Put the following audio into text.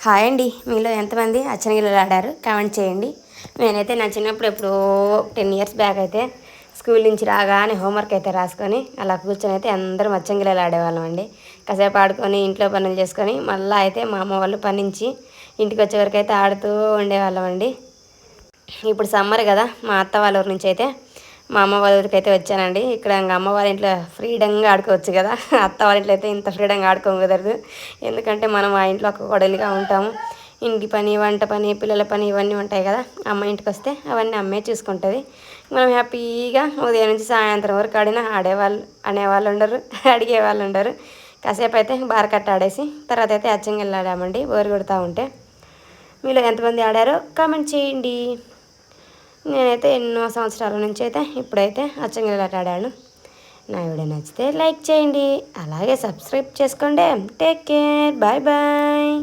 Hi అండి, మీలో ఎంతమంది అచ్చనగిల్లలు ఆడారు కామెంట్ చేయండి. నేనైతే నా చిన్నప్పుడు ఎప్పుడో 10 ఇయర్స్ బ్యాక్ అయితే స్కూల్ నుంచి రాగానే హోంవర్క్ అయితే రాసుకొని అలా కూర్చొని అయితే అందరం అచ్చంగిల్లలు ఆడేవాళ్ళం అండి. కాసేపు ఆడుకొని ఇంట్లో పనులు చేసుకొని మళ్ళీ అయితే మా అమ్మ వాళ్ళు పని నుంచి ఇంటికి వచ్చే వరకు అయితే ఆడుతూ ఉండేవాళ్ళం అండి. ఇప్పుడు సమ్మర్ కదా, మా అత్త వాళ్ళ ఊరి నుంచి అయితే మా అమ్మ వాళ్ళ ఊరికి అయితే వచ్చానండి. ఇక్కడ ఇంకా అమ్మ వాళ్ళ ఇంట్లో ఫ్రీడంగా ఆడుకోవచ్చు కదా, అత్త వాళ్ళ ఇంట్లో అయితే ఇంత ఫ్రీడంగా ఆడుకోము కుదరదు. ఎందుకంటే మనం ఆ ఇంట్లో ఒక కొడలిగా ఉంటాము. ఇంటి పని, వంట పని, పిల్లల పని ఇవన్నీ ఉంటాయి కదా. అమ్మ ఇంటికి వస్తే అవన్నీ అమ్మే చూసుకుంటుంది. మనం హ్యాపీగా ఉదయం నుంచి సాయంత్రం వరకు ఆడినా ఆడేవాళ్ళు అనేవాళ్ళు ఉండరు, అడిగేవాళ్ళు ఉండరు. కాసేపు అయితే బారకట్ట ఆడేసి తర్వాత అయితే అచ్చంగిల్లు ఆడామండి బోరు కొడుతూ ఉంటే. మీలో ఎంతమంది ఆడారో కామెంట్ చేయండి. నేనైతే ఎన్నో సంవత్సరాల నుంచి అయితే ఇప్పుడైతే అచ్చంగిల్లలు ఆడాను. నా వీడియో నచ్చితే లైక్ చేయండి, అలాగే సబ్స్క్రైబ్ చేసుకోండి. Take care, bye bye.